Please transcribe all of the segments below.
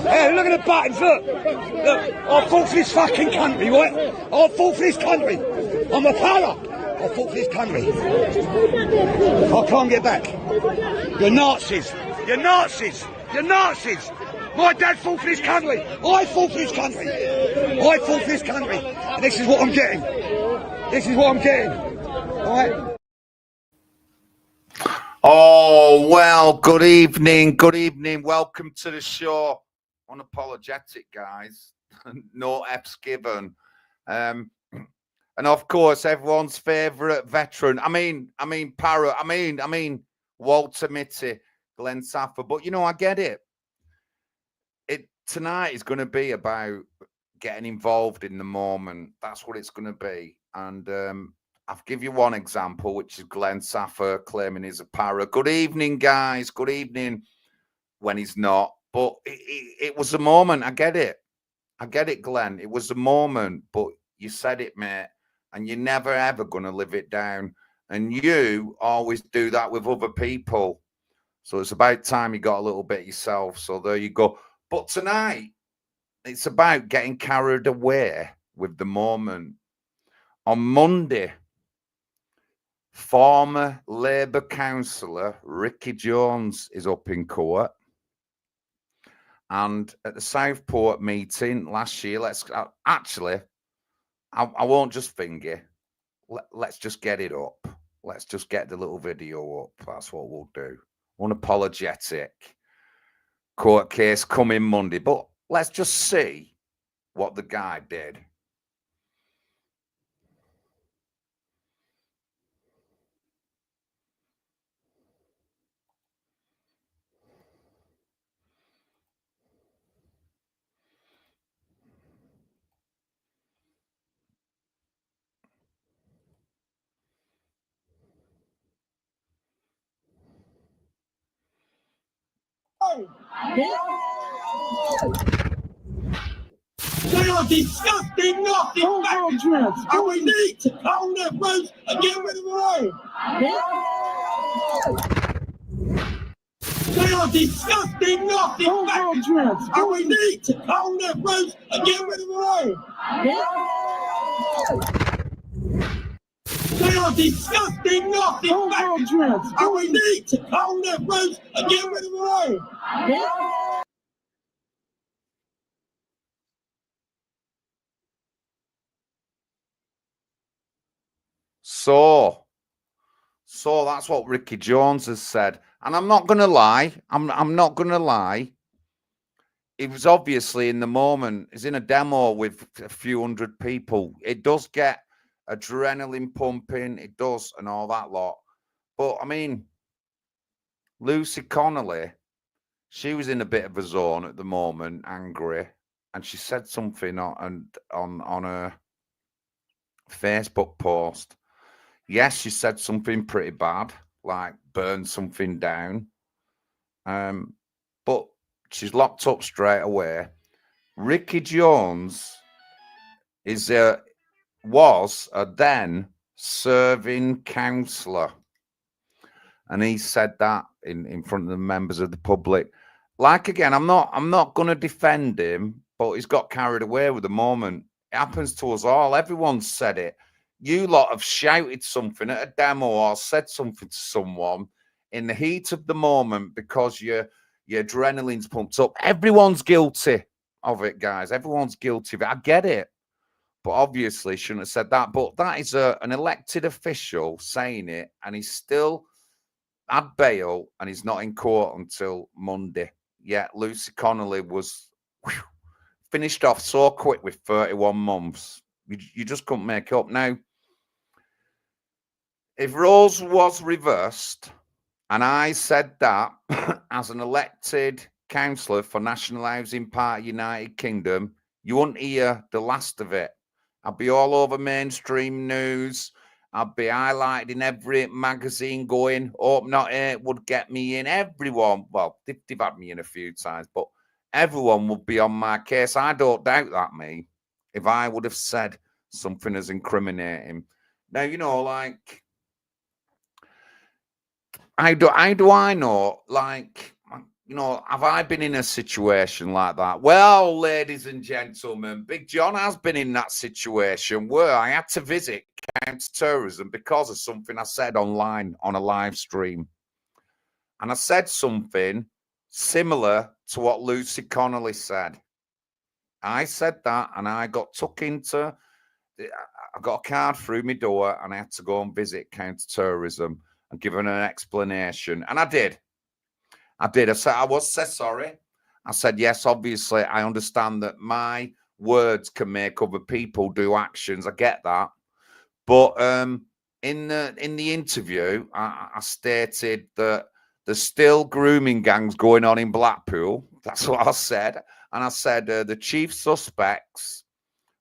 Hey, look at the buttons, look. Look, I fought for this fucking country, right? I fought for this country. I'm a para. I fought for this country. I can't get back. You're Nazis. You're Nazis. You're Nazis. My dad fought for this country. I fought for this country. I fought for this country. And this is what I'm getting. This is what I'm getting. All right? Oh, well, good evening. Good evening. Welcome to the show. Unapologetic, guys. No F's given. And of course, everyone's favourite veteran. I mean, Parrot. I mean, Walter Mitty, Glenn Safford. But, you know, I get it. Tonight is going to be about getting involved in the moment. That's what it's going to be. And I'll give you one example, which is Glenn Safford claiming he's a para. Good evening, guys. Good evening when he's not. But it was a moment. I get it. I get it, Glenn. It was a moment. But you said it, mate. And you're never, ever going to live it down. And you always do that with other people. So it's about time you got a little bit yourself. So there you go. But tonight, it's about getting carried away with the moment. On Monday, former Labour councillor Ricky Jones is up in court. And at the Southport meeting last year, I won't just finger. Let's just get it up. Let's just get the little video up. That's what we'll do. Unapologetic. Court case coming Monday. But let's just see what the guy did. They are disgusting, nasty bastards, and we need to calm their throats and get rid of their own. They are disgusting, nasty bastards, and we need to calm their throats and get rid of their own. They are disgusting, nasty bastards, and we need to calm their throats and get rid of their own. So that's what Ricky Jones has said. And I'm not going to lie. I'm not going to lie. He was obviously in the moment. He's in a demo with a few hundred people. It does get adrenaline pumping. It does, and all that lot. But, I mean, Lucy Connolly, she was in a bit of a zone at the moment, angry. And she said something on her Facebook post. Yes, she said something pretty bad, like burn something down. But she's locked up straight away. Ricky Jones was a then serving councillor. And he said that in front of the members of the public. Like, again, I'm not going to defend him, but he's got carried away with the moment. It happens to us all. Everyone's said it. You lot have shouted something at a demo or said something to someone in the heat of the moment because your adrenaline's pumped up. Everyone's guilty of it, guys. Everyone's guilty of it. I get it. But obviously shouldn't have said that. But that is an elected official saying it, and he's still had bail and he's not in court until Monday. Yet Lucy Connolly was finished off so quick with 31 months. You just couldn't make it up. Now, if roles was reversed and I said that as an elected councillor for National Housing Party United Kingdom, you wouldn't hear the last of it. I'd be all over mainstream news. I'd be highlighted in every magazine going, Hope Not It would get me in. Everyone, well, they've had me in a few times, but everyone would be on my case. I don't doubt that, me, if I would have said something as incriminating. Now, you know, like, how do I know? Like, you know, have I been in a situation like that? Well, ladies and gentlemen, Big John has been in that situation where I had to visit counter-terrorism because of something I said online on a live stream. And I said something similar to what Lucy Connolly said. I said that, and I got took into, I got a card through my door, and I had to go and visit counter-terrorism and give them an explanation. And I did. I said, I was said sorry. I said, yes, obviously, I understand that my words can make other people do actions. I get that. But in the interview, I stated that there's still grooming gangs going on in Blackpool. That's what I said. And I said the chief suspects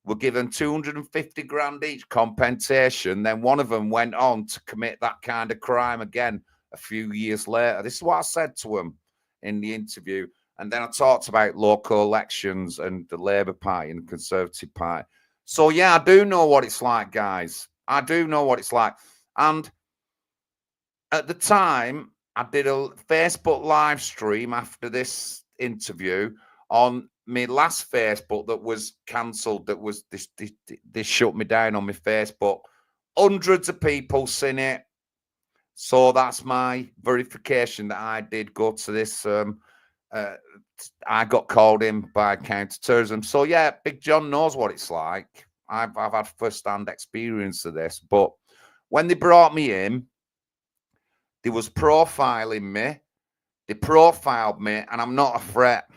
were given 250 grand each compensation. Then one of them went on to commit that kind of crime again a few years later. This is what I said to him in the interview. And then I talked about local elections and the Labour Party and the Conservative Party. So, yeah, I do know what it's like, guys. I do know what it's like. And at the time, I did a Facebook live stream after this interview on my last Facebook that was cancelled. That was this shut me down on my Facebook. Hundreds of people seen it. So that's my verification that I did go to this. I got called in by counter-terrorism. So yeah, Big John knows what it's like. I've had first-hand experience of this. But when they brought me in, they was profiling me. They profiled me, and I'm not a threat.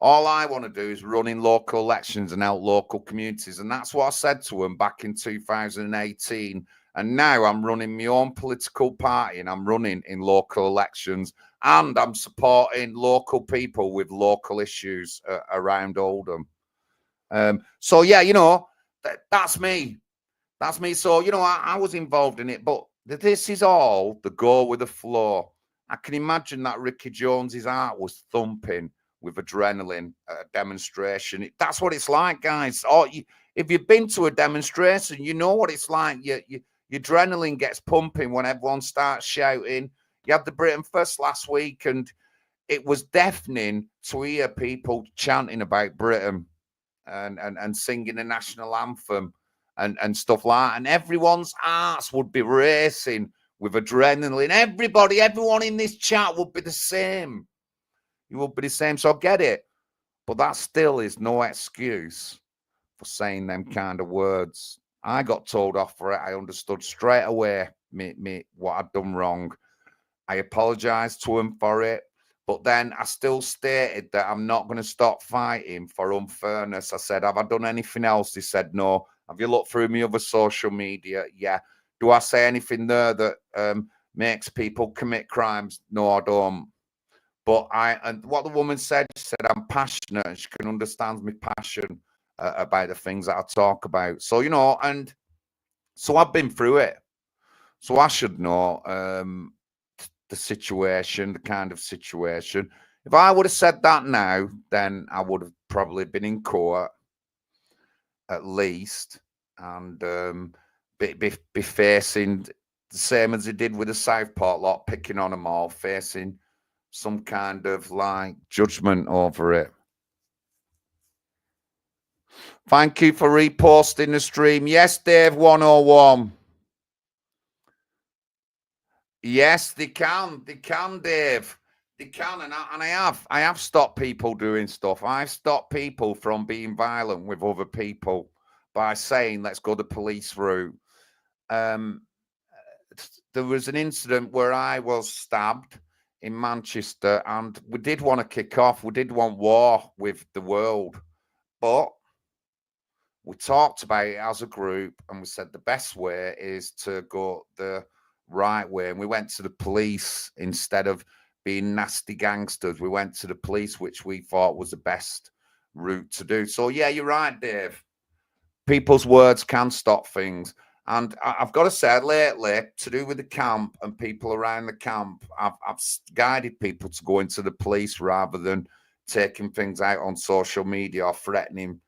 All I want to do is run in local elections and help local communities. And that's what I said to them back in 2018. And now I'm running my own political party, and I'm running in local elections, and I'm supporting local people with local issues around Oldham. So, yeah, you know, that's me. That's me. So, you know, I was involved in it, but this is all the go with the flow. I can imagine that Ricky Jones's heart was thumping with adrenaline at a demonstration. That's what it's like, guys. If you've been to a demonstration, you know what it's like. Your adrenaline gets pumping when everyone starts shouting. You had the Britain First last week, and it was deafening to hear people chanting about Britain and singing the national anthem and stuff like that. And everyone's hearts would be racing with adrenaline. Everyone in this chat would be the same. You would be the same. So I get it. But that still is no excuse for saying them kind of words. I got told off for it. I understood straight away what I'd done wrong. I apologized to him for it. But then I still stated that I'm not going to stop fighting for unfairness. I said, have I done anything else? He said, no. Have you looked through my other social media? Yeah. Do I say anything there that makes people commit crimes? No, I don't. But and what the woman said, she said, I'm passionate, and she can understand my passion about the things that I talk about. So, you know, and so I've been through it. So I should know the situation, the kind of situation. If I would have said that now, then I would have probably been in court at least, and be facing the same as they did with the Southport lot, picking on them all, facing some kind of like judgment over it. Thank you for reposting the stream. Yes, Dave 101. Yes, they can. They can, Dave. They can, and I have stopped people doing stuff. I've stopped people from being violent with other people by saying, let's go the police route. There was an incident where I was stabbed in Manchester, and we did want to kick off. We did want war with the world, but we talked about it as a group, and we said the best way is to go the right way. And we went to the police instead of being nasty gangsters. We went to the police, which we thought was the best route to do. So, yeah, you're right, Dave. People's words can stop things. And I've got to say, lately, to do with the camp and people around the camp, I've guided people to go into the police rather than taking things out on social media or threatening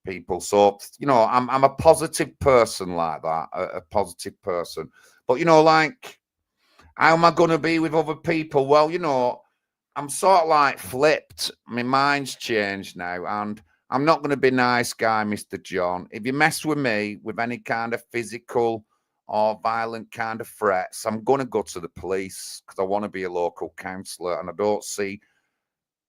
people. So, you know, I'm a positive person like that, a positive person. But, you know, like, how am I going to be with other people? Well, you know, I'm sort of like flipped. My mind's changed now, and I'm not going to be nice guy, Mr. John. If you mess with me with any kind of physical or violent kind of threats, I'm going to go to the police because I want to be a local councillor, and I don't see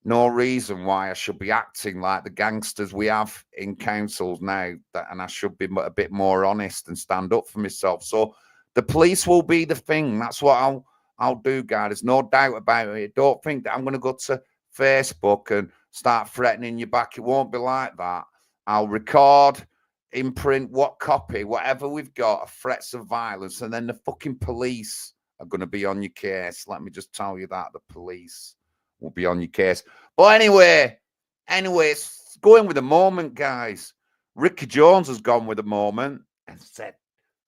no reason why I should be acting like the gangsters we have in councils now, and I should be a bit more honest and stand up for myself. So the police will be the thing. That's what I'll do, guys. There's no doubt about it. Don't think that I'm going to go to Facebook and start threatening you back. It won't be like that. I'll record, imprint, whatever we've got, threats of violence, and then the fucking police are going to be on your case. Let me just tell you that. The police will be on your case. But anyway, it's going with the moment, guys. Ricky Jones has gone with the moment and said,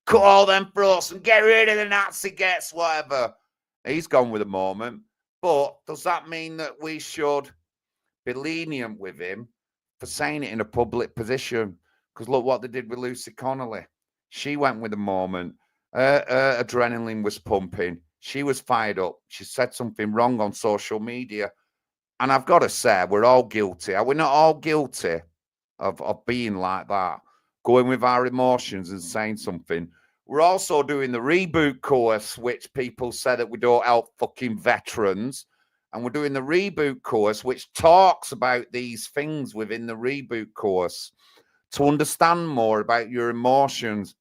cut all them throats and get rid of the Nazi gets, whatever. He's gone with the moment. But does that mean that we should be lenient with him for saying it in a public position? Because look what they did with Lucy Connolly. She went with the moment. Her adrenaline was pumping. She was fired up. She said something wrong on social media. And I've got to say, we're all guilty. Are we not all guilty of being like that? Going with our emotions and saying something. We're also doing the reboot course, which people say that we don't help fucking veterans. And we're doing the reboot course, which talks about these things within the reboot course to understand more about your emotions.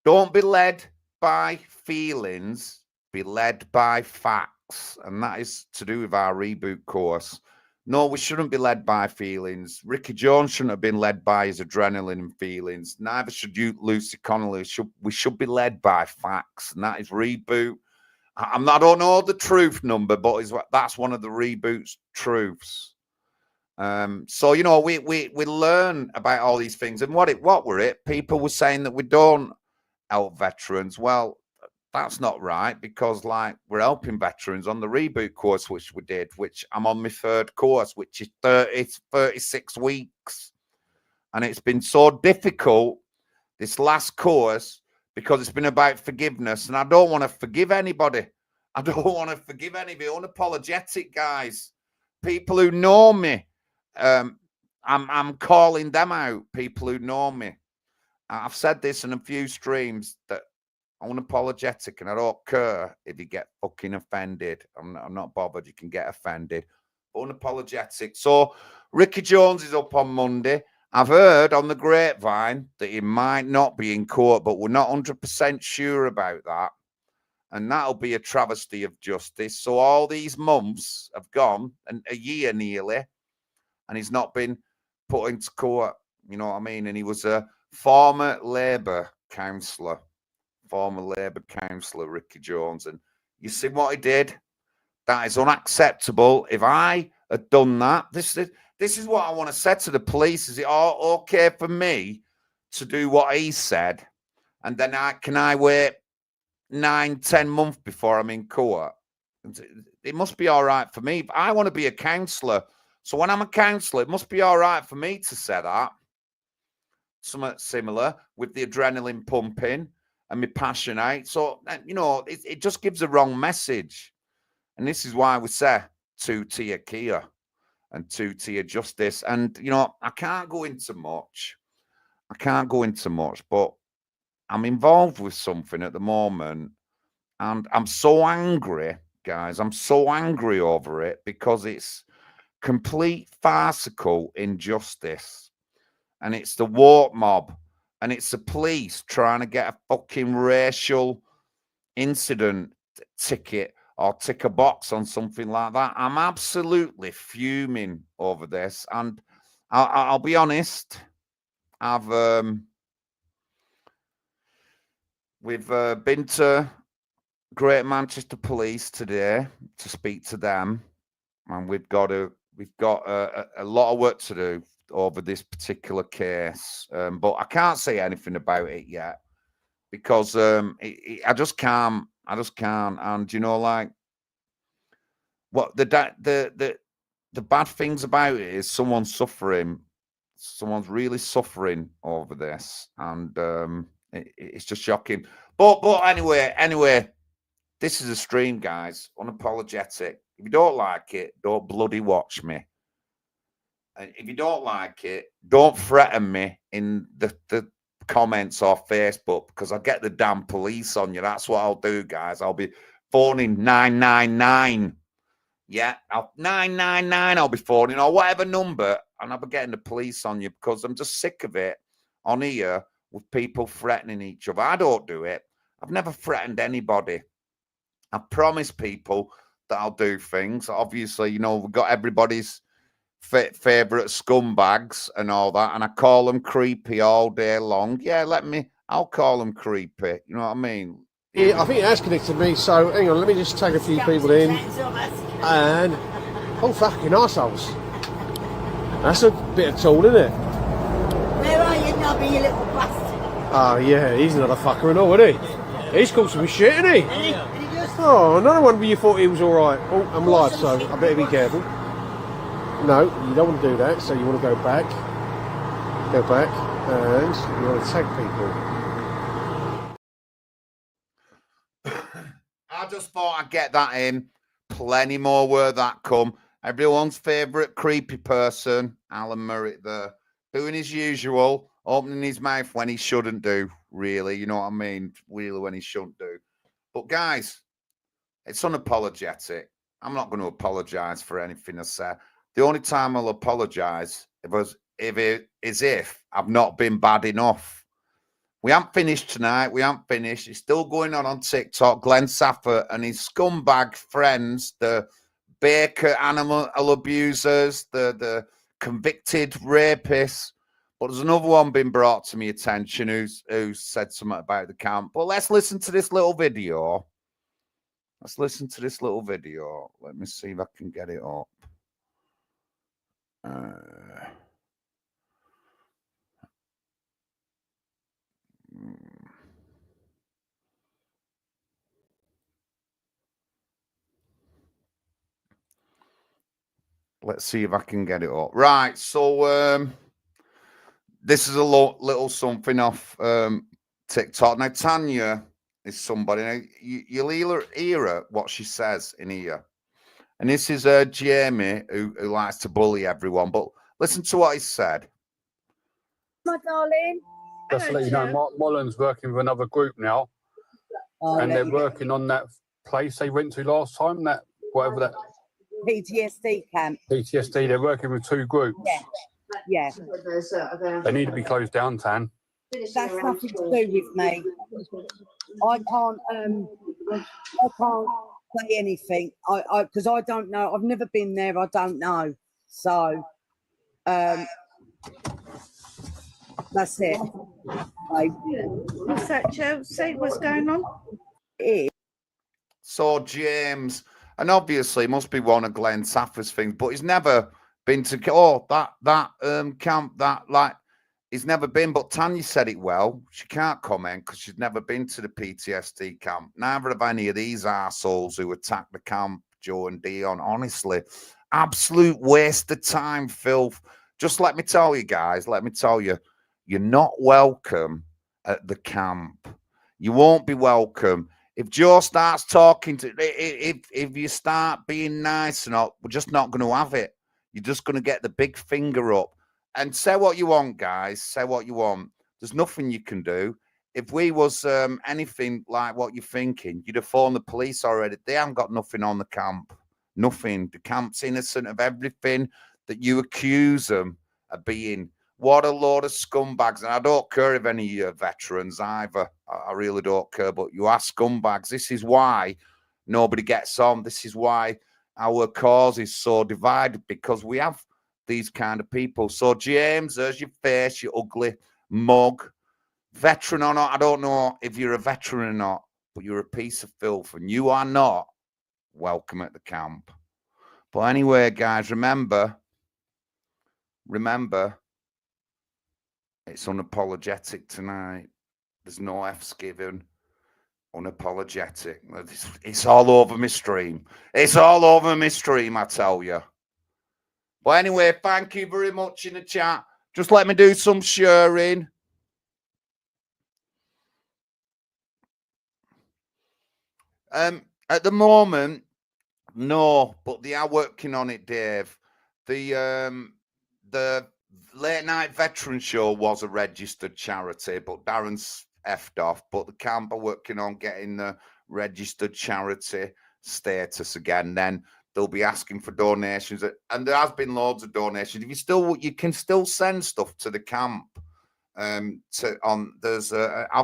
Don't be led by feelings, be led by facts. And that is to do with our reboot course. No, we shouldn't be led by feelings. Ricky Jones shouldn't have been led by his adrenaline and feelings. Neither should you, Lucy Connolly. We should be led by facts. And that is reboot. I don't know the truth number, but that's one of the reboot's truths. So, you know, we learn about all these things. And what were it? People were saying that we don't help veterans. Well, that's not right, because like we're helping veterans on the reboot course, which we did, which I'm on my third course, which is 36 weeks. And it's been so difficult, this last course, because it's been about forgiveness. And I don't want to forgive anybody. I don't want to forgive any of the unapologetic guys, people who know me. I'm calling them out, people who know me. I've said this in a few streams that unapologetic, and I don't care if you get fucking offended. I'm not bothered. You can get offended. Unapologetic. So Ricky Jones is up on Monday. I've heard on the grapevine that he might not be in court, but we're not 100% sure about that. And that'll be a travesty of justice. So all these months have gone, and a year nearly, and he's not been put into court. You know what I mean? And he was a former Labour councillor. Ricky Jones. And you see what he did? That is unacceptable. If I had done that, this is what I want to say to the police. Is it all okay for me to do what he said? And then can I wait 9-10 months before I'm in court? It must be all right for me. But I want to be a councillor. So when I'm a councillor, it must be all right for me to say that. Something similar with the adrenaline pumping and me passionate. So, you know, it just gives a wrong message. And this is why we say two-tier Kia and two-tier justice. And, you know, I can't go into much, but I'm involved with something at the moment. And I'm so angry, guys. I'm so angry over it because it's complete farcical injustice. And it's the woke mob. And it's the police trying to get a fucking racial incident ticket or tick a box on something like that. I'm absolutely fuming over this. And I'll be honest, we've been to Great Manchester Police today to speak to them. And we've got a lot of work to do over this particular case, but I can't say anything about it yet because I just can't. And you know, like what the bad things about it is someone's really suffering over this, and it's just shocking. But anyway, this is a stream, guys. Unapologetic. If you don't like it, don't bloody watch me. And if you don't like it, don't threaten me in the comments or Facebook, because I'll get the damn police on you. That's what I'll do, guys. I'll be phoning 999. Yeah, 999 I'll be phoning, or whatever number, and I'll be getting the police on you, because I'm just sick of it on here with people threatening each other. I don't do it. I've never threatened anybody. I promise people that I'll do things. Obviously, you know, we've got everybody's favorite scumbags and all that, and I call them creepy all day long. Yeah, I'll call them creepy. You know what I mean? Yeah, I think it has connected me, so hang on, let me just take a few people in. And, oh, fucking arseholes. That's a bit of tool, isn't it? Where are you, Nobby, you little bastard? Oh, yeah, he's another fucker and all, isn't he? He's called some shit, isn't he? Oh, another one of you thought he was alright. Oh, I'm live, so I better be careful. No, you don't want to do that, so you want to go back, and you want to tag people. I just thought I'd get that in. Plenty more where that come. Everyone's favourite creepy person, Alan Merritt there, doing his usual, opening his mouth when he shouldn't do, really, you know what I mean? Really when he shouldn't do. But guys, it's unapologetic. I'm not going to apologise for anything I say. The only time I'll apologise if I've not been bad enough. We haven't finished tonight. We haven't finished. It's still going on TikTok. Glenn Safford and his scumbag friends, the Baker animal abusers, the convicted rapists. But there's another one been brought to my attention who said something about the camp. But let's listen to this little video. Let's listen to this little video. Let me see if I can get it up. Let's see if I can get it up. Right, so this is a little something off TikTok. Now, Tanya is somebody. Now, you'll hear what she says in here. And this is Jamie, who likes to bully everyone. But listen to what he said. My darling. Just to let you know, Mark Mullen's working with another group now. And they're working on that place they went to last time, that whatever that... PTSD camp. PTSD, they're working with two groups. Yeah. They need to be closed down, Tan. That's nothing to do with me. I can't say anything. Because I don't know. I've never been there. I don't know. So, that's it. What's that, Chelsea? What's going on? So James, and obviously it must be one of Glenn Safford's things, but he's never been to that camp, that like he's never been. But Tanya said it well. She can't comment because she's never been to the PTSD camp. Neither have any of these arseholes who attacked the camp, Joe and Dion. Honestly, absolute waste of time, filth. Just let me tell you guys, you're not welcome at the camp. You won't be welcome. If Joe starts talking to, if you start being nice and all, we're just not going to have it. You're just going to get the big finger up and say what you want, guys. Say what you want. There's nothing you can do. If we was anything like what you're thinking, you'd have phoned the police already. They haven't got nothing on the camp. Nothing. The camp's innocent of everything that you accuse them of being. What a load of scumbags. And I don't care if any of you are veterans either. I really don't care. But you are scumbags. This is why nobody gets on. This is why our cause is so divided, because we have these kind of people. So, James, there's your face, you ugly mug. Veteran or not, I don't know if you're a veteran or not, but you're a piece of filth. And you are not welcome at the camp. But anyway, guys, remember, it's unapologetic tonight. There's no F's given. Unapologetic. It's all over my stream. It's all over my stream, I tell you. But anyway, thank you very much in the chat. Just let me do some sharing. At the moment, No, but they are working on it, Dave. The Late Night Veteran Show was a registered charity, but Darren's effed off. But the camp are working on getting the registered charity status again. Then they'll be asking for donations, and there has been loads of donations. If you can still send stuff to the camp. I'll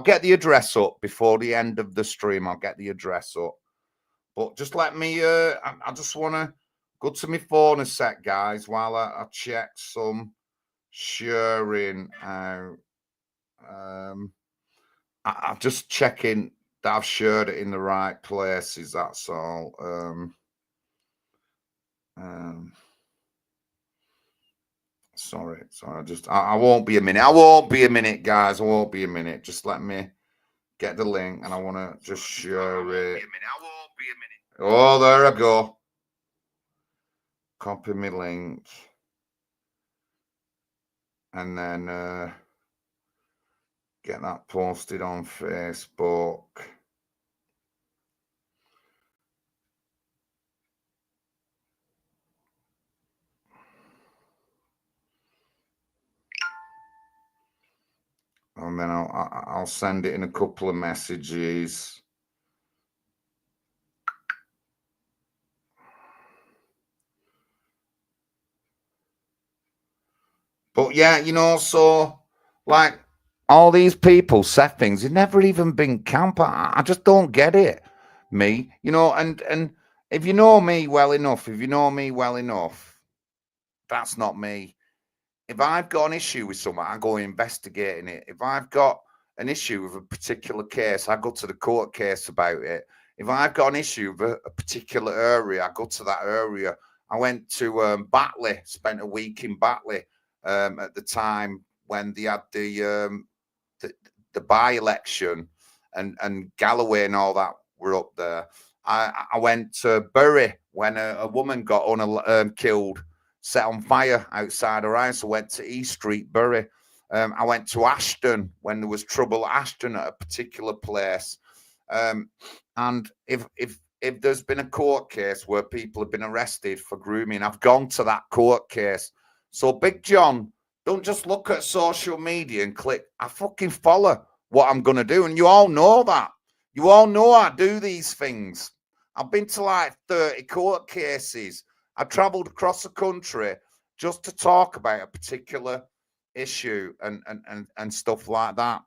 get the address up before the end of the stream. I'll get the address up. But just let me, I just want to go to my phone a sec, guys, while I check some sharing out. I'm just checking that I've shared it in the right places, that's all. Sorry, I won't be a minute, guys. I won't be a minute. Just let me get the link, and I want to just share it. Oh, there I go. Copy my link. And then get that posted on Facebook. And then I'll send it in a couple of messages. But yeah, so like all these people said things, they've never even been camp. I just don't get it. Me, and if you know me well enough, that's not me. If I've got an issue with someone, I go investigating it. If I've got an issue with a particular case, I go to the court case about it. If I've got an issue with a particular area, I go to that area. I went to Batley, spent a week in Batley at the time when they had the by-election, and Galloway and all that were up there. I went to Bury when a woman got killed, set on fire outside her house. I went to East Street, Bury. I went to Ashton when there was trouble at Ashton at a particular place. And if there's been a court case where people have been arrested for grooming, I've gone to that court case. So Big John, don't just look at social media and click. I fucking follow what I'm going to do. And you all know that. You all know I do these things. I've been to like 30 court cases. I traveled across the country just to talk about a particular issue and stuff like that.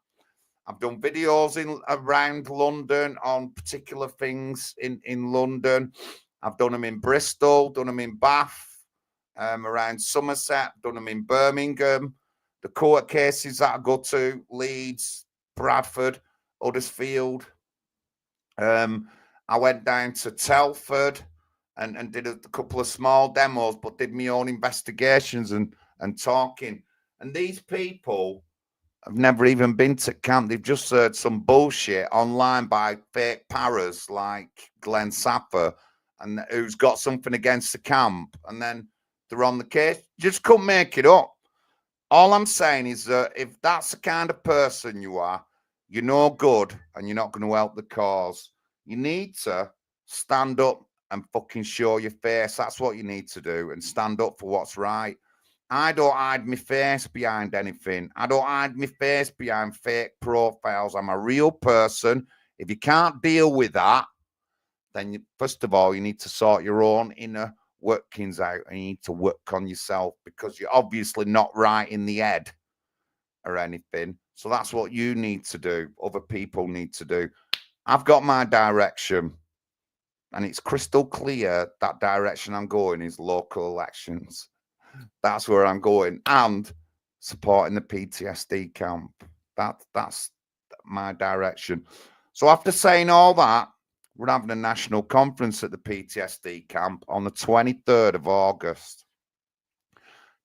I've done videos around London on particular things in London. I've done them in Bristol, done them in Bath, around Somerset, done them in Birmingham. The court cases that I go to, Leeds, Bradford, Huddersfield. I went down to Telford and did a couple of small demos, but did my own investigations and talking. And these people have never even been to camp. They've just heard some bullshit online by fake paras like Glenn Sapper, and who's got something against the camp, and then they're on the case. You just couldn't make it up. All I'm saying is that if that's the kind of person you are, you're no good and you're not going to help the cause. You need to stand up and fucking show your face. That's what you need to do, and stand up for what's right. I don't hide my face behind anything. I don't hide my face behind fake profiles. I'm a real person. If you can't deal with that, then first of all, you need to sort your own inner workings out, and you need to work on yourself, because you're obviously not right in the head or anything. So that's what you need to do. Other people need to do. I've got my direction, and it's crystal clear that direction I'm going is local elections. That's where I'm going, and supporting the PTSD camp. That's my direction. So after saying all that, we're having a national conference at the PTSD camp on the 23rd of August.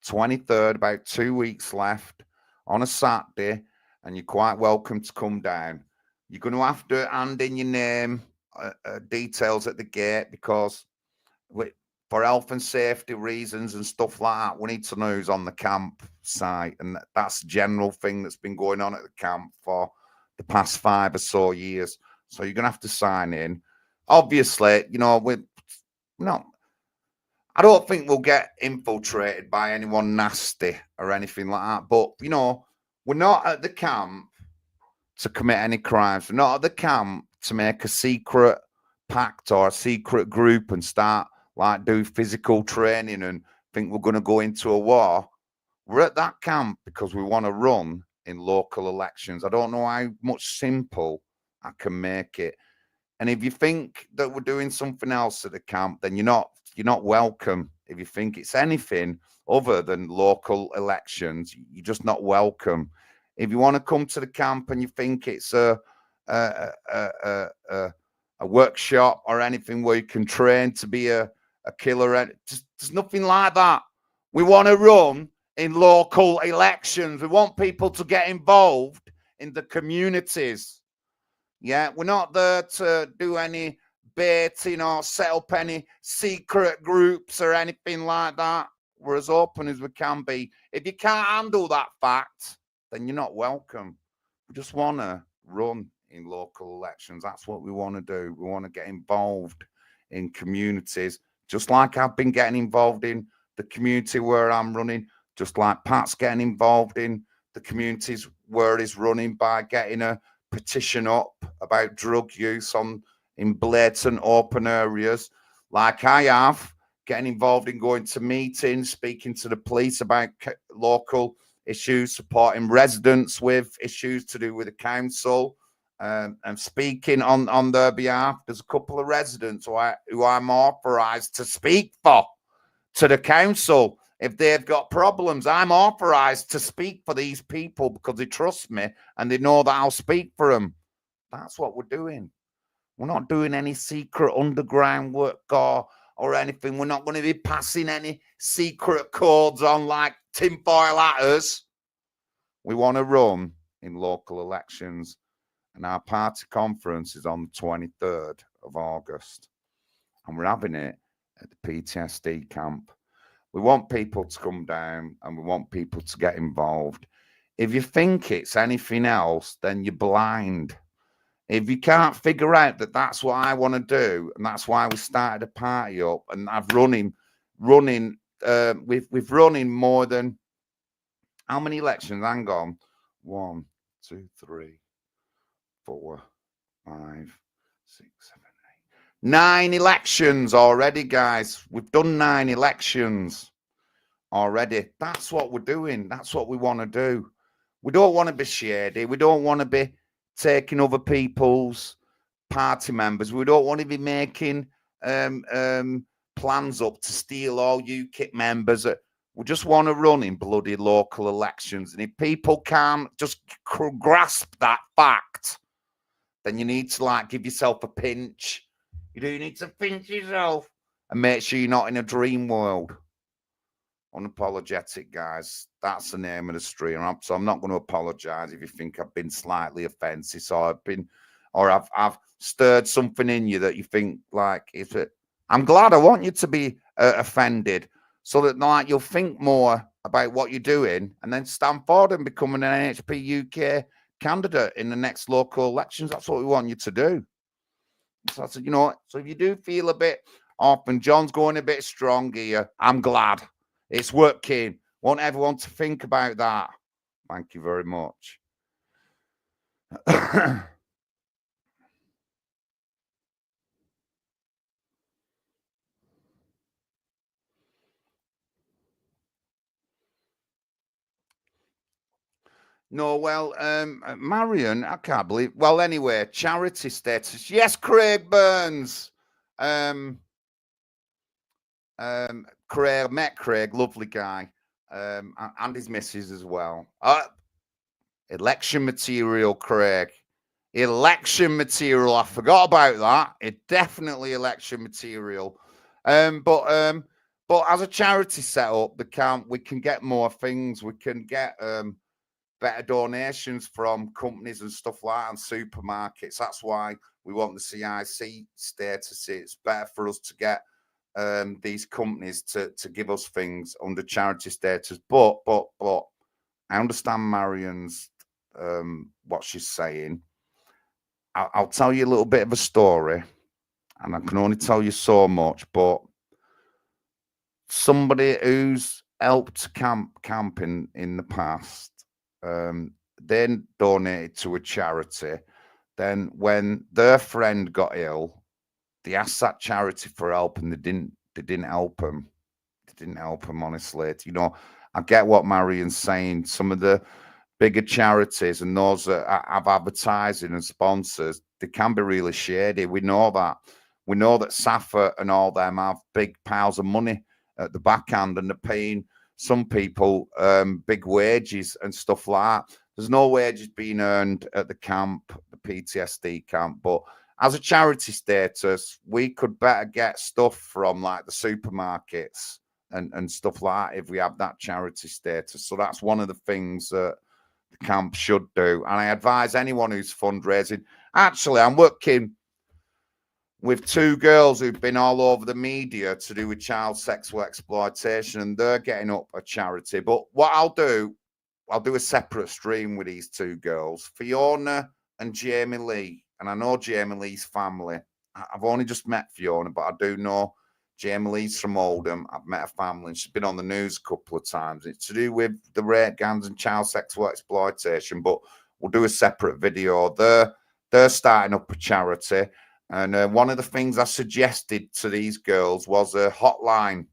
23rd, about 2 weeks left, on a Saturday, and you're quite welcome to come down. You're going to have to hand in your name, details at the gate, because for health and safety reasons and stuff like that, we need to know who's on the camp site. And that's a general thing that's been going on at the camp for the past 5 or so years. So you're going to have to sign in. Obviously, no, I don't think we'll get infiltrated by anyone nasty or anything like that. But, you know, we're not at the camp to commit any crimes. We're not at the camp to make a secret pact or a secret group and start like do physical training and think we're going to go into a war. We're at that camp because we want to run in local elections. I don't know how much simple I can make it. And if you think that we're doing something else at the camp, then you're not welcome. If you think it's anything other than local elections, you're just not welcome. If you want to come to the camp and you think it's a workshop or anything where you can train to be a killer, there's nothing like that. We want to run in local elections. We want people to get involved in the communities. Yeah, we're not there to do any baiting or set up any secret groups or anything like that. We're as open as we can be. If you can't handle that fact, then you're not welcome. We just want to run in local elections. That's what we want to do. We want to get involved in communities, just like I've been getting involved in the community where I'm running, just like Pat's getting involved in the communities where he's running by getting a petition up about drug use in blatant open areas, like I have, getting involved in going to meetings, speaking to the police about local issues, supporting residents with issues to do with the council, and speaking on their behalf. There's a couple of residents who I'm authorised to speak for to the council. If they've got problems, I'm authorised to speak for these people because they trust me and they know that I'll speak for them. That's what we're doing. We're not doing any secret underground work or anything. We're not going to be passing any secret codes on like tinfoil hatters. We want to run in local elections, and our party conference is on the 23rd of August, and we're having it at the PTSD camp. We want people to come down and we want people to get involved. If you think it's anything else, then you're blind. If you can't figure out that that's what I want to do, and that's why we started a party up, and I've we've run in more than how many elections? Hang on. 1, 2, 3, 4, 5, 6, 7, 8. 9 elections already, guys. We've done 9 elections already. That's what we're doing. That's what we want to do. We don't want to be shady. We don't want to be taking other people's party members. We don't want to be making plans up to steal all UKIP members. We just want to run in bloody local elections. And if people can't just grasp that fact, then you need to give yourself a pinch. You do need to pinch yourself and make sure you're not in a dream world. Unapologetic, guys. That's the name of the stream. So I'm not going to apologize if you think I've been slightly offensive. So I've stirred something in you that you think I'm glad. I want you to be offended, so that you'll think more about what you're doing and then stand forward and become an NHP UK candidate in the next local elections. That's what we want you to do. So so if you do feel a bit off and John's going a bit strong here, I'm glad. It's working. Want everyone to think about that. Thank you very much. No, well, Marion, I can't believe. Well, anyway, charity status. Yes, Craig Burns. Craig, met Craig, lovely guy, and his missus as well. Election material, Craig. Election material. I forgot about that. It definitely election material. But as a charity setup, we can get more things. We can get better donations from companies and stuff like that, and supermarkets. That's why we want the CIC status. It's better for us to get these companies to give us things under charity status. But I understand Marion's what she's saying. I'll tell you a little bit of a story, and I can only tell you so much, but somebody who's helped camp in the past, they donated to a charity. Then when their friend got ill, they asked that charity for help, and they didn't help them. They didn't help them, honestly. You know, I get what Marion's saying. Some of the bigger charities and those that have advertising and sponsors, they can be really shady. We know that. We know that Safa and all them have big piles of money at the backhand, and they're paying some people big wages and stuff like that. There's no wages being earned at the camp, the PTSD camp, but as a charity status, we could better get stuff from like the supermarkets and stuff like that if we have that charity status. So that's one of the things that the camp should do. And I advise anyone who's fundraising. Actually, I'm working with two girls who've been all over the media to do with child sexual exploitation, and they're getting up a charity. But what I'll do a separate stream with these two girls, Fiona and Jamie Lee. And I know Jamie Lee's family. I've only just met Fiona, but I do know Jamie Lee's from Oldham. I've met her family, and she's been on the news a couple of times. It's to do with the rape gangs and child sexual exploitation, but we'll do a separate video. They're starting up a charity. And one of the things I suggested to these girls was a hotline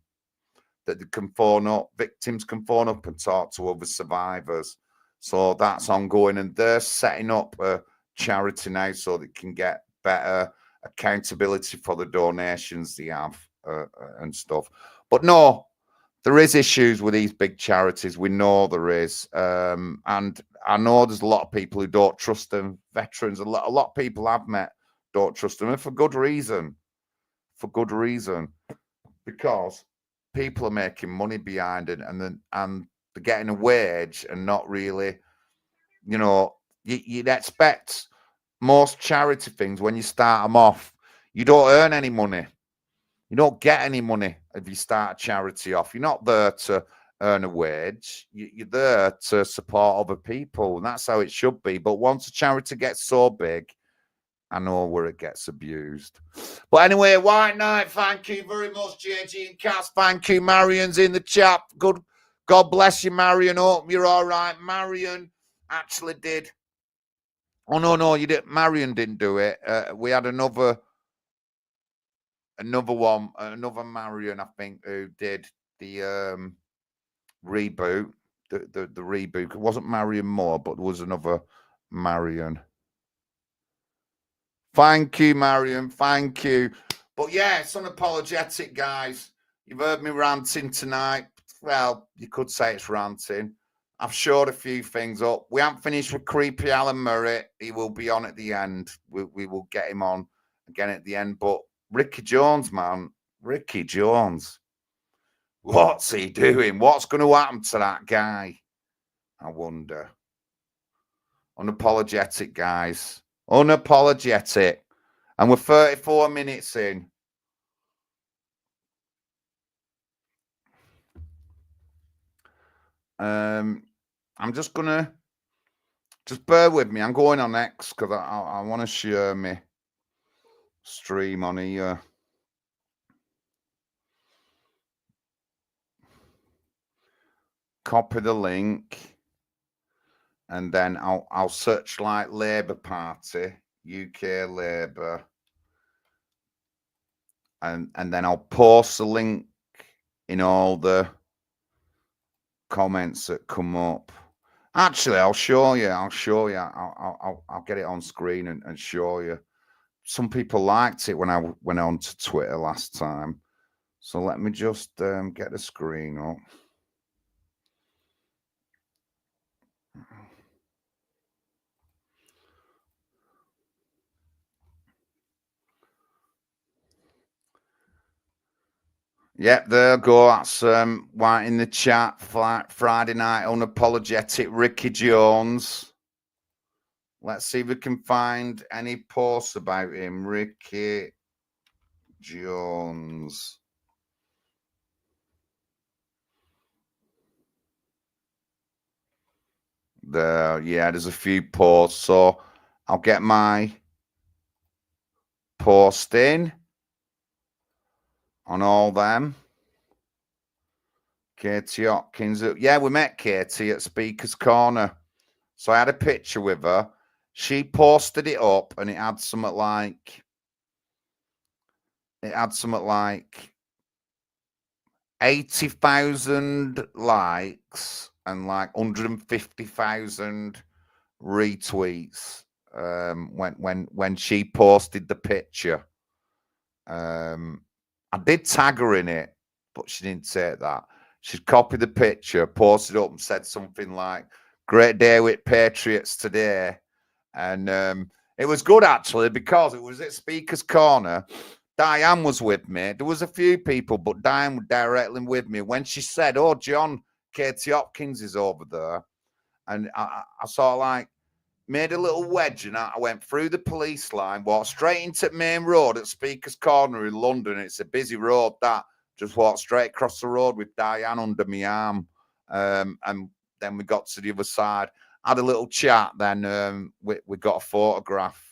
that they can phone up, victims can phone up and talk to other survivors. So that's ongoing, and they're setting up a charity now so they can get better accountability for the donations they have and stuff. But no, there is issues with these big charities. We know there is. And I know there's a lot of people who don't trust them. Veterans, a lot of people I've met don't trust them, and for good reason. For good reason. Because people are making money behind it, and they're getting a wage and not really, you know, you'd expect most charity things when you start them off, you don't earn any money. You don't get any money if you start a charity off. You're not there to earn a wage. You're there to support other people, and that's how it should be. But once a charity gets so big, I know where it gets abused. But anyway, White Knight, thank you very much, JG and Cass. Thank you. Marion's in the chat. Good. God bless you, Marion. Hope you're all right. Marion actually did. Oh, no, you didn't. Marion didn't do it. We had another one, another Marion, I think, who did the reboot. The reboot. It wasn't Marion Moore, but there was another Marion. Thank you, Marion. Thank you. But yeah, it's unapologetic, guys. You've heard me ranting tonight. Well, you could say it's ranting. I've showed a few things up. We haven't finished with Creepy Alan Murray. He will be on at the end. We will get him on again at the end. But Ricky Jones, man. Ricky Jones. What's he doing? What's going to happen to that guy? I wonder. Unapologetic, guys. Unapologetic. And we're 34 minutes in. I'm just gonna bear with me. I'm going on X because I want to share my stream on here. Copy the link, and then I'll search like Labour Party, UK Labour, and then I'll post the link in all the comments that come up. Actually, I'll show you. I'll get it on screen and show you. Some people liked it when I went on to Twitter last time. So let me just get the screen up. Yep, there you go. That's White in the chat. Friday night unapologetic Ricky Jones. Let's see if we can find any posts about him. Ricky Jones. There, yeah, there's a few posts. So I'll get my post in on all them. Katie Hopkins. Yeah, we met Katie at Speaker's Corner. So I had a picture with her. She posted it up and it had something like 80,000 likes and like 150,000 retweets when she posted the picture. I did tag her in it, but she didn't take that. She copied the picture, posted it up and said something like, "Great day with Patriots today." And it was good actually because it was at Speaker's Corner. Diane was with me. There was a few people, but Diane was directly with me. When she said, "Oh, John, Katie Hopkins is over there," and I sort of like made a little wedge and I went through the police line, walked straight into the main road at Speaker's Corner in London. It's a busy road that. Just walked straight across the road with Diane under my arm. And then we got to the other side, had a little chat. Then we got a photograph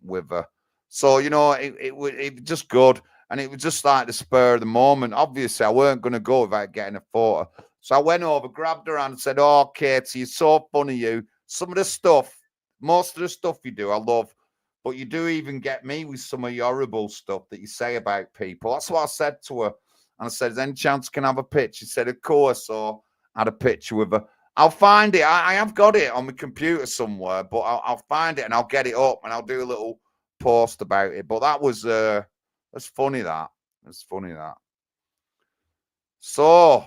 with her. So, you know, it was just good. And it was just like the spur of the moment. Obviously, I weren't going to go without getting a photo. So I went over, grabbed her hand and said, "Oh, Katie, you're so funny, you. Some of the stuff, most of the stuff you do, I love. But you do even get me with some of your horrible stuff that you say about people." That's what I said to her. And I said, "Is there any chance I can have a picture?" She said, "Of course." So I had a picture with her. I'll find it. I have got it on my computer somewhere, but I'll find it and I'll get it up and I'll do a little post about it. But that was that's funny that. That's funny that. So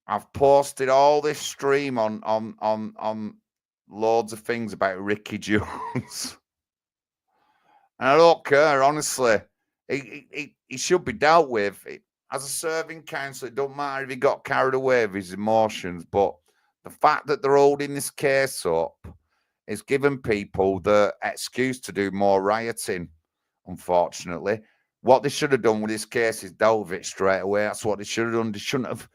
I've posted all this stream on loads of things about Ricky Jones. And I don't care, honestly. He should be dealt with. As a serving councillor, it don't matter if he got carried away with his emotions, but the fact that they're holding this case up is giving people the excuse to do more rioting, unfortunately. What they should have done with this case is dealt with it straight away. That's what they should have done. They shouldn't have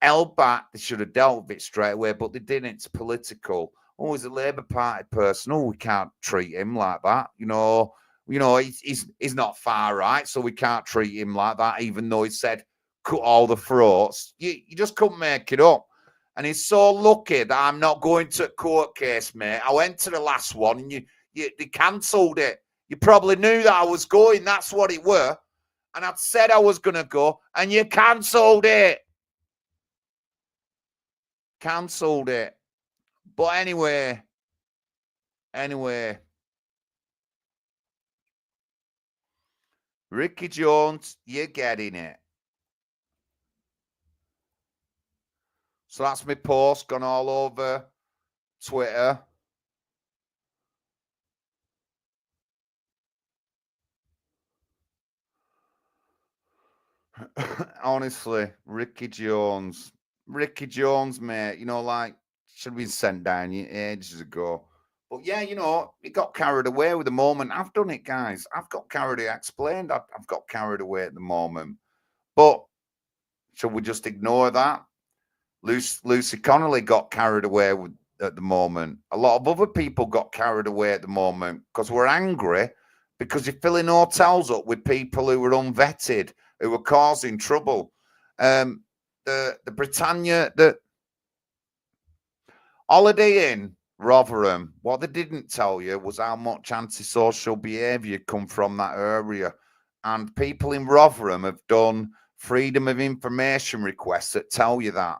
held back. They should have dealt with it straight away, but they didn't. It's political. Oh, he's a Labour Party person. Oh, we can't treat him like that. You know, he's not far right, so we can't treat him like that, even though he said cut all the throats. You just couldn't make it up. And he's so lucky that I'm not going to a court case, mate. I went to the last one and they cancelled it. You probably knew that I was going. That's what it were. And I'd said I was going to go, and you cancelled it. Cancelled it. But anyway, Ricky Jones, you're getting it. So that's my post gone all over Twitter. Honestly, Ricky Jones, mate, you know, like, should have been sent down ages ago. But yeah, you know, he got carried away with the moment. I've done it, guys. I've got carried away. I explained I've got carried away at the moment. But should we just ignore that? Lucy Connolly got carried away at the moment. A lot of other people got carried away at the moment because we're angry because you're filling hotels up with people who were unvetted, who were causing trouble. The Britannia, the Holiday Inn, Rotherham, what they didn't tell you was how much antisocial behaviour come from that area. And people in Rotherham have done freedom of information requests that tell you that.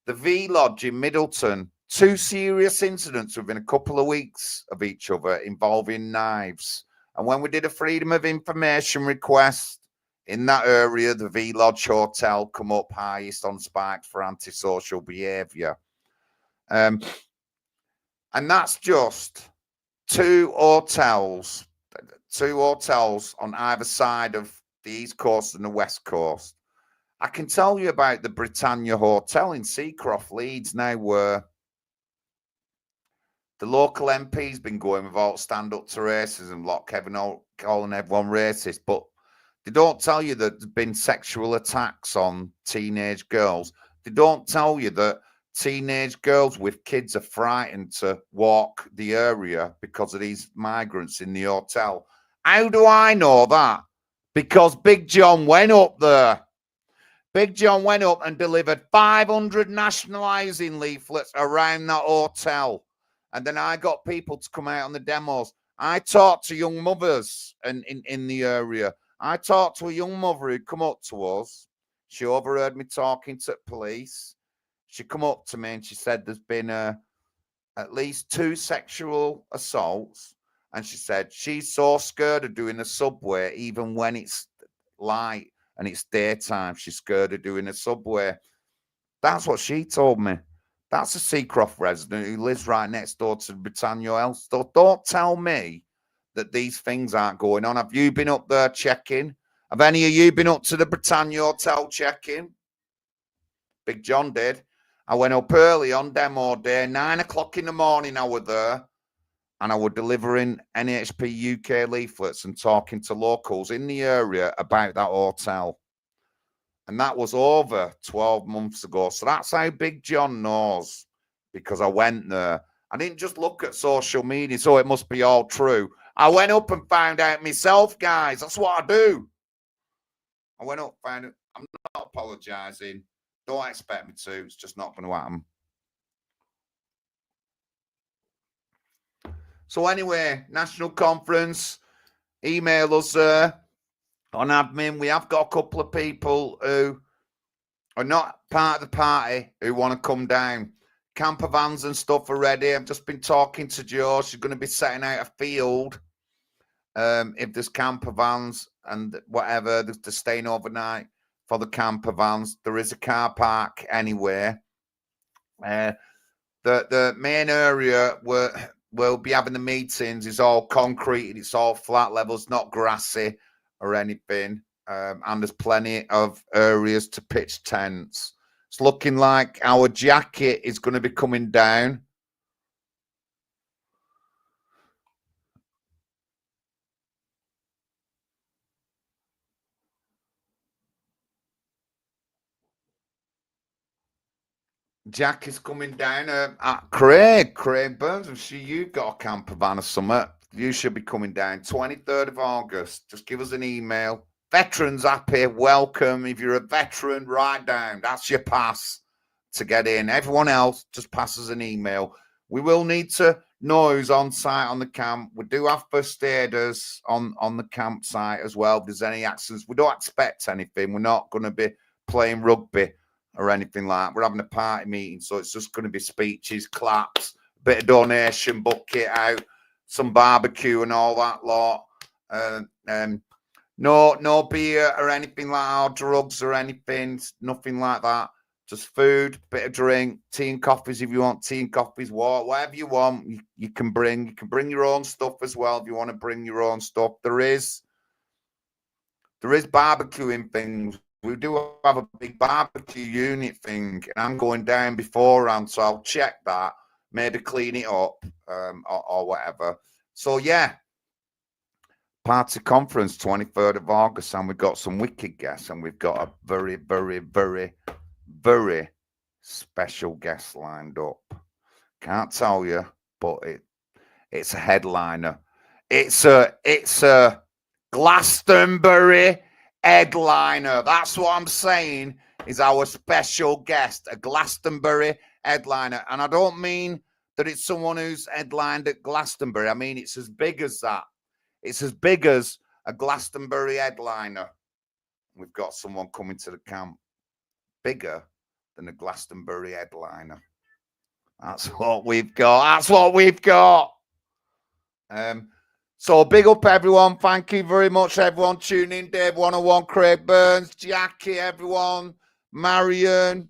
The V Lodge in Middleton, 2 serious incidents within a couple of weeks of each other involving knives. And when we did a freedom of information request in that area, the V Lodge Hotel come up highest on spikes for antisocial behaviour. And that's just 2 hotels on either side of the East Coast and the West Coast. I can tell you about the Britannia Hotel in Seacroft, Leeds now, where the local MP's been going with all stand up to racism, like Kevin calling everyone racist, but they don't tell you that there's been sexual attacks on teenage girls. They don't tell you that teenage girls with kids are frightened to walk the area because of these migrants in the hotel. How do I know that? Because Big John went up there. Big John went up and delivered 500 nationalising leaflets around that hotel. And then I got people to come out on the demos. I talked to young mothers in the area. I talked to a young mother who'd come up to us. She overheard me talking to police. She come up to me and she said there's been at least 2 sexual assaults. And she said she's so scared of doing the subway, even when it's light and it's daytime. She's scared of doing the subway. That's what she told me. That's a Seacroft resident who lives right next door to the Britannia Health store. Don't tell me that these things aren't going on. Have you been up there checking? Have any of you been up to the Britannia Hotel checking? Big John did. I went up early on demo day, 9 o'clock in the morning I was there, and I was delivering NHP UK leaflets and talking to locals in the area about that hotel. And that was over 12 months ago. So that's how Big John knows, because I went there. I didn't just look at social media, so it must be all true. I went up and found out myself, guys. That's what I do. I went up, found it. I'm not apologising. Don't expect me to. It's just not going to happen. So anyway, national conference. Email us on admin. We have got a couple of people who are not part of the party who want to come down. Camper vans and stuff are ready. I've just been talking to Jo. She's going to be setting out a field. If there's camper vans and whatever, they're staying overnight for the camper vans. There is a car park anywhere. The main area where we'll be having the meetings is all concrete. It's all flat levels, not grassy or anything. And there's plenty of areas to pitch tents. It's looking like our jacket is going to be coming down. Jack is coming down at Craig Burns. I'm sure you've got a camper van or something. You should be coming down 23rd of August. Just give us an email. Veterans happy, welcome. If you're a veteran, write down. That's your pass to get in. Everyone else, just pass us an email. We will need to know who's on site on the camp. We do have first aiders on the campsite as well. If there's any accidents, we don't expect anything. We're not going to be playing rugby or anything like that. We're having a party meeting, so it's just going to be speeches, claps, a bit of donation, bucket out, some barbecue and all that lot. No beer or anything like that, or drugs or anything, nothing like that. Just food, bit of drink, tea and coffees if you want tea and coffees, water, whatever you want, you can bring. You can bring your own stuff as well if you want to bring your own stuff. There is barbecuing things. We do have a big barbecue unit thing, and I'm going down beforehand, so I'll check that, maybe clean it up or whatever. So, yeah, party conference, 23rd of August, and we've got some wicked guests, and we've got a very, very, very, very special guest lined up. Can't tell you, but it's a headliner. It's a Glastonbury headliner. That's what I'm saying is our special guest, a Glastonbury headliner. And I don't mean that it's someone who's headlined at Glastonbury. I mean, it's as big as that. It's as big as a Glastonbury headliner. We've got someone coming to the camp bigger than a Glastonbury headliner. That's what we've got. That's what we've got. So big up everyone. Thank you very much, everyone. Tune in. Dave 101, Craig Burns, Jackie, everyone. Marion.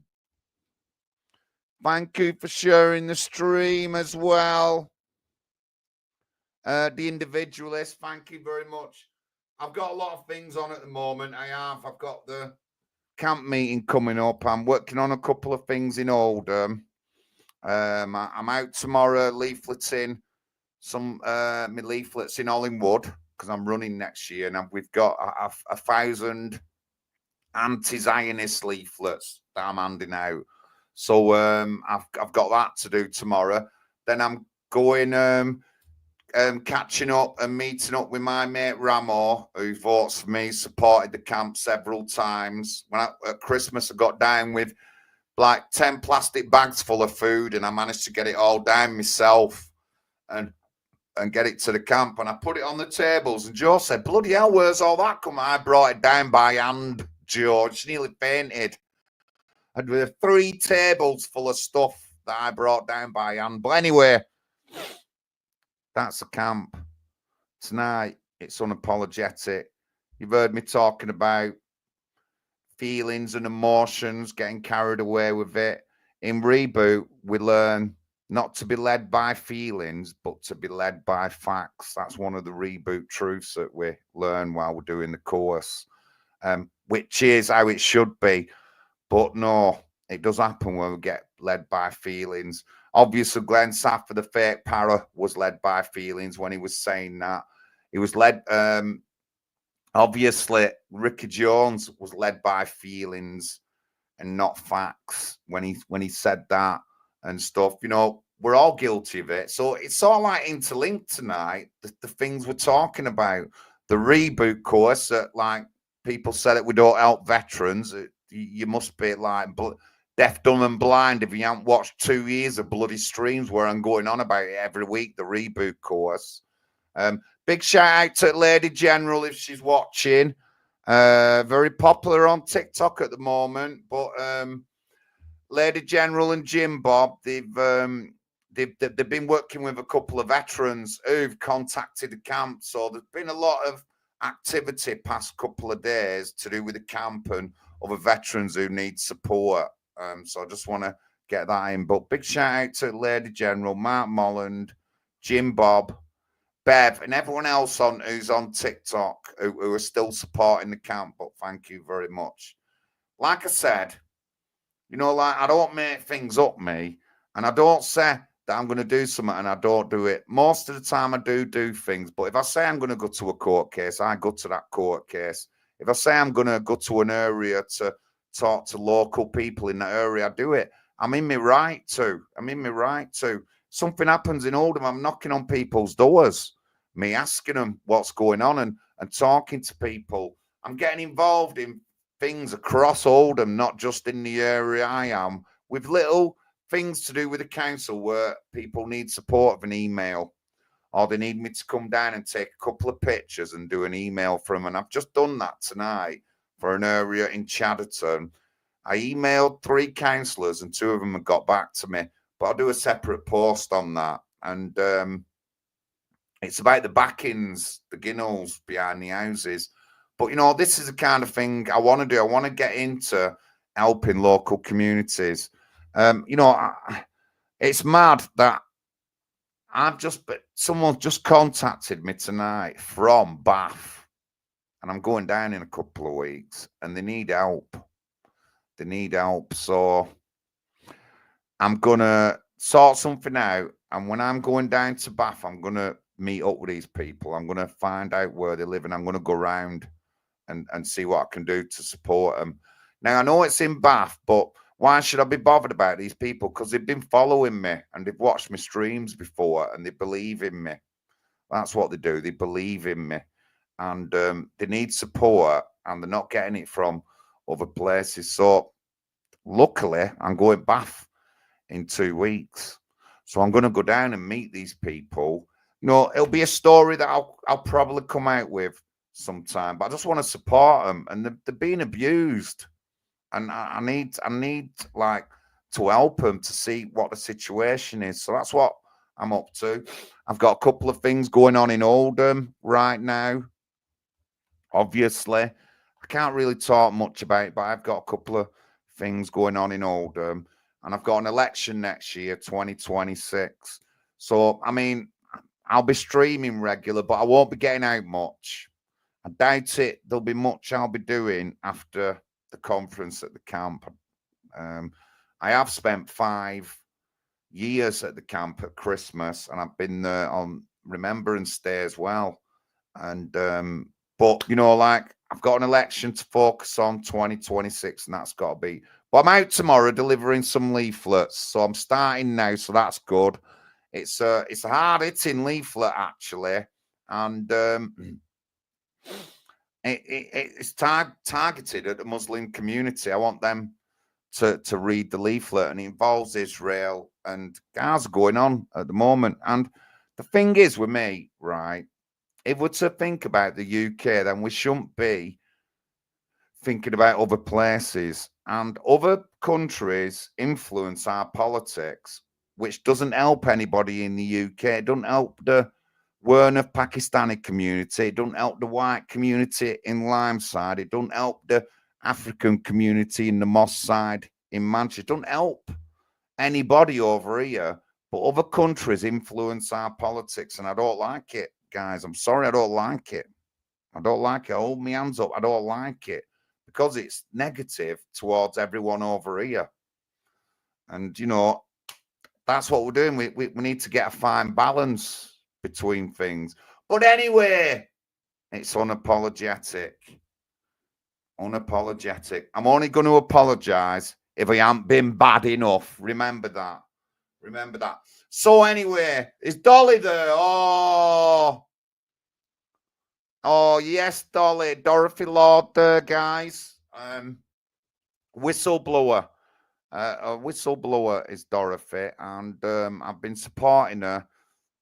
Thank you for sharing the stream as well. The individualist, thank you very much. I've got a lot of things on at the moment. I've got the camp meeting coming up. I'm working on a couple of things in Oldham. I'm out tomorrow leafleting some my leaflets in Hollingwood because I'm running next year, and we've got 1,000 anti-Zionist leaflets that I'm handing out. So I've got that to do tomorrow. Then I'm going catching up and meeting up with my mate Ramo, who votes for me, supported the camp several times. When at Christmas, I got down with like 10 plastic bags full of food, and I managed to get it all down myself and get it to the camp. And I put it on the tables, and Joe said, bloody hell, where's all that come? I brought it down by hand, George. She nearly fainted. And there were 3 tables full of stuff that I brought down by hand. But anyway, that's the camp. Tonight, it's unapologetic. You've heard me talking about feelings and emotions, getting carried away with it. In Reboot, we learn not to be led by feelings, but to be led by facts. That's one of the Reboot truths that we learn while we're doing the course, which is how it should be. But no, it does happen when we get led by feelings. Obviously, Glenn Safford, the fake para, was led by feelings when he was saying that. He was led, obviously, Ricky Jones was led by feelings and not facts when he said that and stuff. You know, we're all guilty of it. So it's all like interlinked tonight, the things we're talking about. The Reboot course that, like, people said that we don't help veterans. You must be like deaf, dumb and blind if you haven't watched 2 years of bloody streams where I'm going on about it every week, the Reboot course. Big shout out to Lady General if she's watching. Very popular on TikTok at the moment. But Lady General and Jim Bob, they've been working with a couple of veterans who've contacted the camp. So there's been a lot of activity past couple of days to do with the camp and other veterans who need support. So I just want to get that in. But big shout out to Lady General, Mark Molland, Jim Bob, Bev, and everyone else who's on TikTok who are still supporting the camp. But thank you very much. Like I said, you know, like, I don't make things up, me, and I don't say that I'm going to do something and I don't do it. Most of the time I do things, but if I say I'm going to go to a court case, I go to that court case. If I say I'm going to go to an area to talk to local people in that area, I do it. I'm in my right to. Something happens in Oldham, I'm knocking on people's doors, me asking them what's going on and talking to people. I'm getting involved in things across Oldham, not just in the area I am, with little things to do with the council where people need support of an email, or they need me to come down and take a couple of pictures and do an email from them. And I've just done that tonight for an area in Chadderton. I emailed 3 councillors and 2 of them have got back to me, but I'll do a separate post on that. And it's about the backings, the ginnels behind the houses. But, you know, this is the kind of thing I want to do. I want to get into helping local communities. You know, it's mad that someone just contacted me tonight from Bath, and I'm going down in a couple of weeks, and they need help. So I'm going to sort something out. And when I'm going down to Bath, I'm going to meet up with these people. I'm going to find out where they live, and I'm going to go around and see what I can do to support them. Now, I know it's in Bath, but why should I be bothered about these people? Because they've been following me and they've watched my streams before and they believe in me. That's what they do. They believe in me. And they need support, and they're not getting it from other places. So luckily, I'm going Bath in 2 weeks. So I'm going to go down and meet these people. You know, it'll be a story that I'll probably come out with sometime, but I just want to support them. And they're being abused. And I need like to help them to see what the situation is. So that's what I'm up to. I've got a couple of things going on in Oldham right now. Obviously, I can't really talk much about it, but I've got a couple of things going on in Oldham. And I've got an election next year, 2026. So, I mean, I'll be streaming regular, but I won't be getting out much. I doubt it. There'll be much I'll be doing after the conference at the camp. I have spent 5 years at the camp at Christmas, and I've been there on Remembrance Day as well. And but you know, like, I've got an election to focus on, 2026, and that's got to be. But I'm out tomorrow delivering some leaflets, so I'm starting now, so that's good. It's a hard-hitting leaflet, actually, and it's targeted at the Muslim community. I want them to read the leaflet, and it involves Israel, and guys are going on at the moment. And the thing is with me, right, if we're to think about the UK, then we shouldn't be thinking about other places. And other countries influence our politics, which doesn't help anybody in the UK. It doesn't help the Werner Pakistani community. It doesn't help the white community in Limeside. It doesn't help the African community in the Moss side in Manchester. It doesn't help anybody over here. But other countries influence our politics, and I don't like it, guys. I'm sorry, I don't like it. I don't like it. I hold my hands up. I don't like it because it's negative towards everyone over here. And, you know, that's what we're doing. We need to get a fine balance between things. But anyway, it's unapologetic. Unapologetic. I'm only going to apologize if I haven't been bad enough. Remember that. Remember that. So anyway, is Dolly there? Oh, yes, Dolly. Dorothy Lord there, guys. Whistleblower. A whistleblower is Dorothy, and I've been supporting her.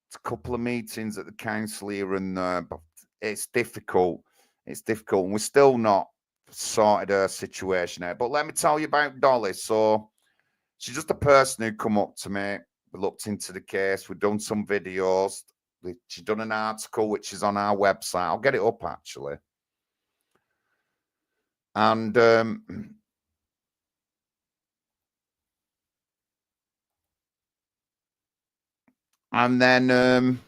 It's a couple of meetings at the council here and there, but it's difficult. It's difficult, and we're still not sorted her situation out. But let me tell you about Dolly. So she's just a person who come up to me. We looked into the case. We've done some videos. She's done an article which is on our website. I'll get it up actually. And then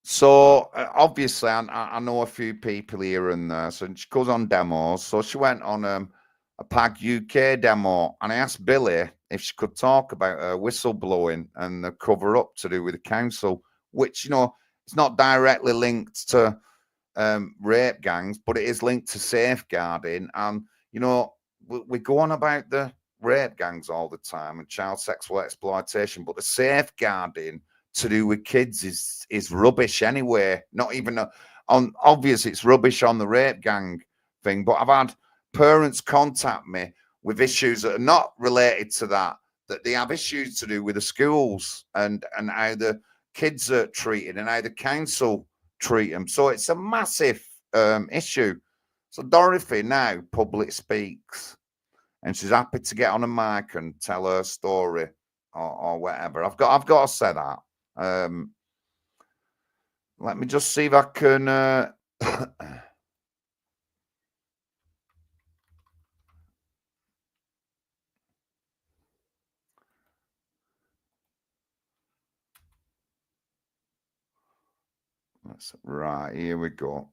so obviously I know a few people here and there. So she goes on demos. So she went on a PAG UK demo, and I asked Billy if she could talk about her whistleblowing and the cover up to do with the council, which, you know, it's not directly linked to rape gangs, but it is linked to safeguarding. And, you know, we go on about the rape gangs all the time and child sexual exploitation, but the safeguarding to do with kids is rubbish anyway. Not even on obvious, it's rubbish on the rape gang thing, but I've had parents contact me with issues that are not related to that they have issues to do with the schools and how the kids are treated and how the council treat them. So it's a massive issue. So Dorothy now public speaks, and she's happy to get on a mic and tell her story or whatever. I've got to say that. Let me just see if I can right, here we go.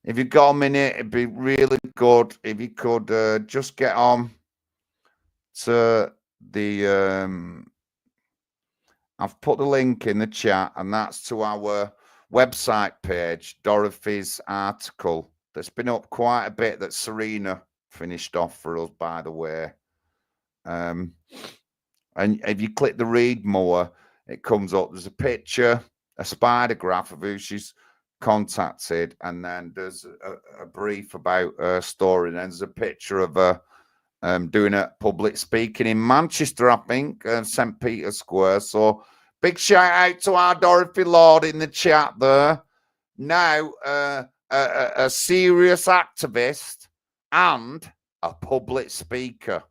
If you've got a minute, it'd be really good if you could just get on to the I've put the link in the chat, and that's to our website page, Dorothy's article that's been up quite a bit that Serena finished off for us, by the way. And if you click the read more, it comes up. There's a picture, a spider graph of who she's contacted, and then there's a brief about her story. And then there's a picture of her doing a public speaking in Manchester, I think, St. Peter's Square. So big shout out to our Dorothy Lord in the chat there. Now, a serious activist and a public speaker.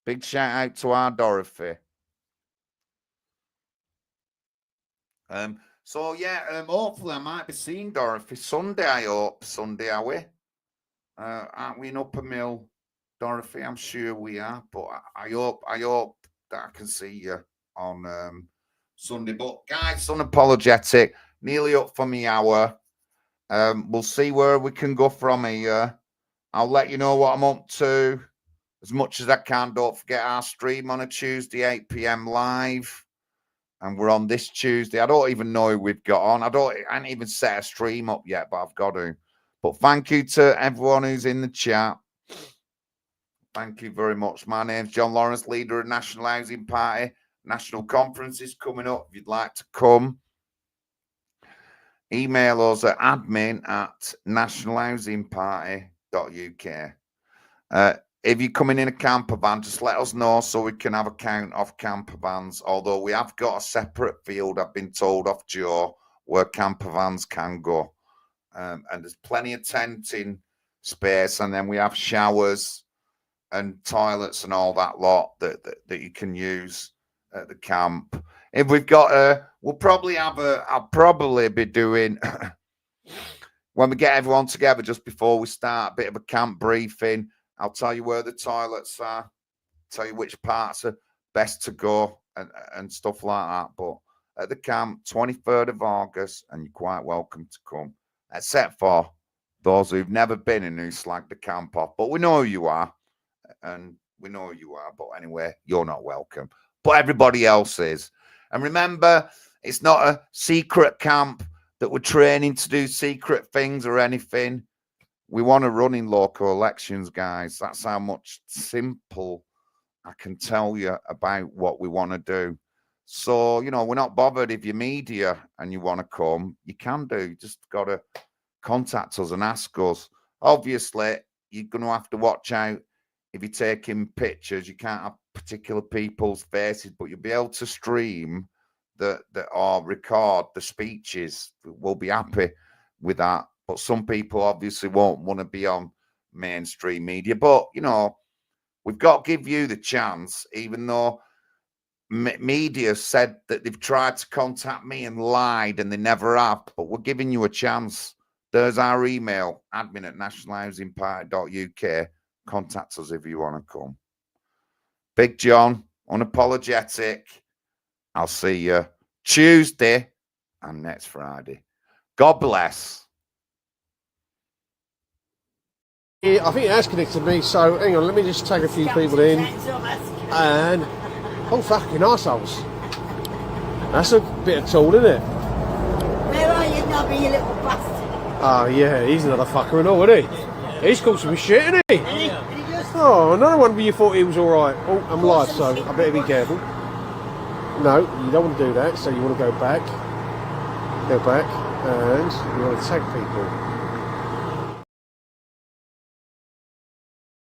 Big shout out to our Dorothy. So yeah, hopefully I might be seeing Dorothy Sunday. I hope Sunday, are we? Aren't we in Upper Mill, Dorothy? I'm sure we are, but I hope that I can see you on Sunday. But guys, unapologetic, nearly up for me hour. We'll see where we can go from here. I'll let you know what I'm up to as much as I can. Don't forget our stream on a Tuesday, 8 p.m. live. And we're on this Tuesday. I don't even know who we've got on. I haven't even set a stream up yet, but I've got to. But thank you to everyone who's in the chat. Thank you very much. My name's John Lawrence, leader of National Housing Party. National Conference is coming up. If you'd like to come, email us at admin@nationalhousingparty.uk. If you're coming in a camper van, just let us know so we can have a count of camper vans. Although we have got a separate field, I've been told off Joe, where camper vans can go. And there's plenty of tenting space, and then we have showers and toilets and all that lot that you can use at the camp. If we've got we'll probably have I'll probably be doing when we get everyone together just before we start a bit of a camp briefing. I'll tell you where the toilets are, tell you which parts are best to go and stuff like that. But at the camp, 23rd of August, and you're quite welcome to come, except for those who've never been and who slag the camp off. But we know who you are, and we know who you are. But anyway, you're not welcome. But everybody else is. And remember, it's not a secret camp that we're training to do secret things or anything. We want to run in local elections, guys. That's how much simple I can tell you about what we want to do. So, you know, we're not bothered if you're media and you want to come. You can do. You just got to contact us and ask us. Obviously, you're going to have to watch out if you're taking pictures. You can't have particular people's faces, but you'll be able to stream or record the speeches. We'll be happy with that. But some people obviously won't want to be on mainstream media. But, you know, we've got to give you the chance, even though media said that they've tried to contact me and lied and they never have. But we're giving you a chance. There's our email, admin@nationalhousingparty.uk. Contact us if you want to come. Big John, Unapologetic. I'll see you Tuesday and next Friday. God bless. Yeah, I think it has connected me, so hang on, let me just take a few people in. And, oh fucking arseholes. That's a bit of tool, isn't it? Where are you, Nobby, you little bastard? Oh yeah, he's another fucker and all, isn't he? He's called some shit, isn't he? Oh, another one where you thought he was alright. Oh, I'm live, so I better be careful. No, you don't want to do that, so you want to go back. Go back, and you want to tag people.